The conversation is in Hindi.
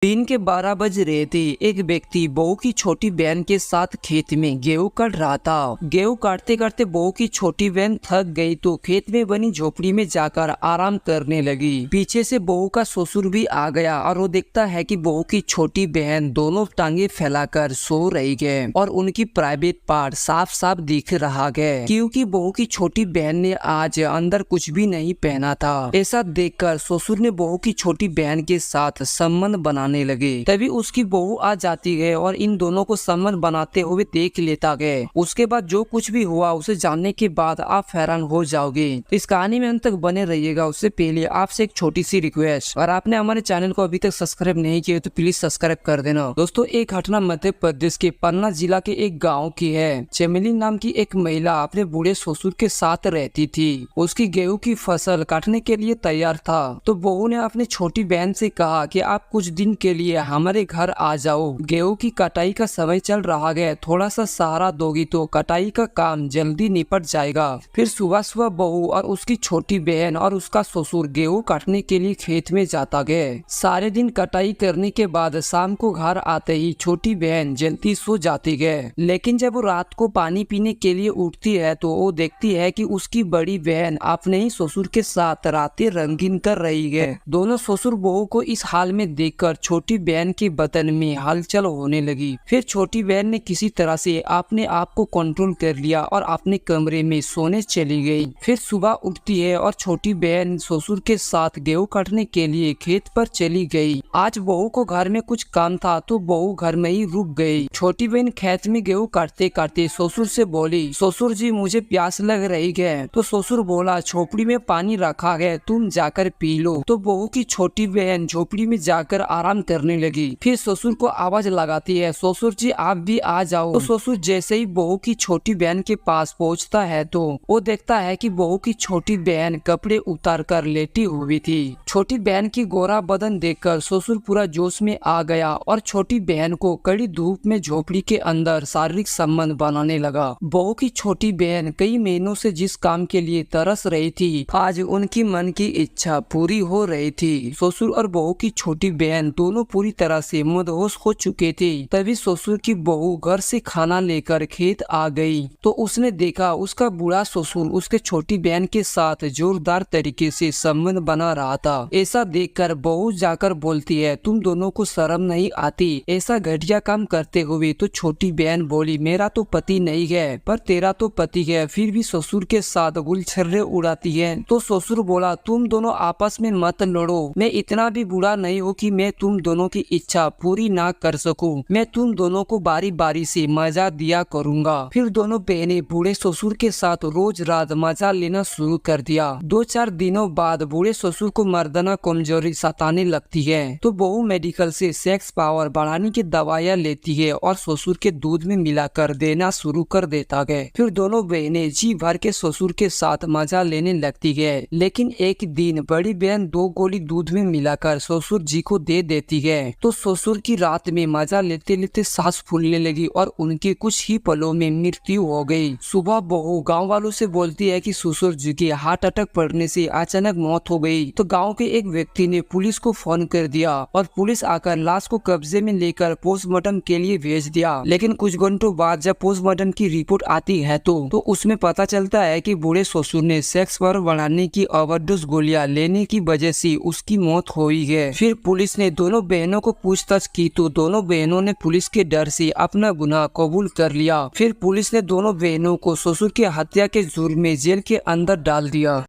दिन के 12 बज रहे थे। एक व्यक्ति बहू की छोटी बहन के साथ खेत में गेहूं काट रहा था। गेहूं काटते काटते बहू की छोटी बहन थक गई तो खेत में बनी झोपड़ी में जाकर आराम करने लगी। पीछे से बहू का ससुर भी आ गया और वो देखता है कि बहू की छोटी बहन दोनों टांगे फैलाकर सो रही है और उनकी प्राइवेट पार्ट साफ साफ दिख रहा है, क्योंकि बहू की छोटी बहन ने आज अंदर कुछ भी नहीं पहना था। ऐसा देखकर ससुर ने बहू की छोटी बहन के साथ संबंध बनाने लगे। तभी उसकी बहू आ जाती है और इन दोनों को संबंध बनाते हुए देख लेता है। उसके बाद जो कुछ भी हुआ उसे जानने के बाद आप हैरान हो जाओगे। इस कहानी में अंत तक बने रहिएगा। उससे पहले आपसे एक छोटी सी रिक्वेस्ट, अगर आपने हमारे चैनल को अभी तक सब्सक्राइब नहीं किया तो प्लीज सब्सक्राइब कर देना। दोस्तों, एक घटना मध्य प्रदेश के पन्ना जिला के एक गाँव की है। चमेली नाम की एक महिला अपने बूढ़े ससुर के साथ रहती थी। उसकी गेहूं की फसल काटने के लिए तैयार था तो बहू ने अपनी छोटी बहन से कहा कि आप कुछ दिन के लिए हमारे घर आ जाओ। गेहूं की कटाई का समय चल रहा है, थोड़ा सा सहारा दोगी तो कटाई का काम जल्दी निपट जाएगा। फिर सुबह सुबह बहू और उसकी छोटी बहन और उसका ससुर गेहूं काटने के लिए खेत में जाता गए। सारे दिन कटाई करने के बाद शाम को घर आते ही छोटी बहन जल्दी सो जाती है। लेकिन जब वो रात को पानी पीने के लिए उठती है तो वो देखती है कि उसकी बड़ी बहन अपने ही ससुर के साथ रातें रंगीन कर रही है। दोनों ससुर बहू को इस हाल में देखकर छोटी बहन के बदन में हलचल होने लगी। फिर छोटी बहन ने किसी तरह से अपने आप को कंट्रोल कर लिया और अपने कमरे में सोने चली गई। फिर सुबह उठती है और छोटी बहन ससुर के साथ गेहूं काटने के लिए खेत पर चली गई। आज बहू को घर में कुछ काम था तो बहू घर में ही रुक गई। छोटी बहन खेत में गेहूं काटते काटते ससुर से बोली, ससुर जी मुझे प्यास लग रही है। तो ससुर बोला, झोपड़ी में पानी रखा है, तुम जाकर पी लो। तो बहू की छोटी बहन झोपड़ी में जाकर आराम करने लगी। फिर ससुर को आवाज लगाती है, ससुर जी आप भी आ जाओ। तो ससुर जैसे ही बहू की छोटी बहन के पास पहुंचता है तो वो देखता है कि बहू की छोटी बहन कपड़े उतार कर लेटी हुई थी। छोटी बहन की गोरा बदन देखकर ससुर पूरा जोश में आ गया और छोटी बहन को कड़ी धूप में झोपड़ी के अंदर शारीरिक संबंध बनाने लगा। बहू की छोटी बहन कई महीनों से जिस काम के लिए तरस रही थी, आज उनकी मन की इच्छा पूरी हो रही थी। ससुर और बहू की छोटी बहन दोनों पूरी तरह से मदहोश हो चुके थे। तभी ससुर की बहू घर से खाना लेकर खेत आ गई तो उसने देखा उसका बूढ़ा ससुर उसके छोटी बहन के साथ जोरदार तरीके से संबंध बना रहा था। ऐसा देखकर बहू जाकर बोलती है, तुम दोनों को शर्म नहीं आती ऐसा घटिया काम करते हुए। तो छोटी बहन बोली, मेरा तो पति नहीं है पर तेरा तो पति है, फिर भी ससुर के साथ गुलछर्रे उड़ाती है। तो ससुर बोला, तुम दोनों आपस में मत लड़ो, मैं इतना भी बुरा नहीं हूँ कि मैं तुम दोनों की इच्छा पूरी ना कर सकूं। मैं तुम दोनों को बारी बारी से मजा दिया करूंगा। फिर दोनों बहनें बूढ़े ससुर के साथ रोज रात मजा लेना शुरू कर दिया। 2-4 दिनों बाद बूढ़े ससुर को मर्दाना कमजोरी सताने लगती है तो बहू मेडिकल से सेक्स पावर बढ़ाने की दवाइयाँ लेती है और ससुर के दूध में मिलाकर देना शुरू कर देता है। फिर दोनों बहनें जी भर के ससुर के साथ मजा लेने लगती है। लेकिन एक दिन बड़ी बहन 2 गोली दूध में मिलाकर ससुर जी को दे देती है तो ससुर की रात में मजा लेते लेते सांस फूलने लगी और उनके कुछ ही पलों में मृत्यु हो गई। सुबह बहू गांव वालों से बोलती है कि ससुर जी की हार्ट अटैक पड़ने से अचानक मौत हो गई। तो गांव के एक व्यक्ति ने पुलिस को फोन कर दिया और पुलिस आकर लाश को कब्जे में लेकर पोस्टमार्टम के लिए भेज दिया। लेकिन कुछ घंटों बाद जब पोस्टमार्टम की रिपोर्ट आती है तो उसमें पता चलता है कि बूढ़े ससुर ने सेक्स पावर बढ़ाने की ओवरडोज गोलियां लेने की वजह से उसकी मौत हुई है। फिर पुलिस ने दोनों बहनों को पूछताछ की तो दोनों बहनों ने पुलिस के डर से अपना गुनाह कबूल कर लिया। फिर पुलिस ने दोनों बहनों को ससुर की हत्या के जुर्म में जेल के अंदर डाल दिया।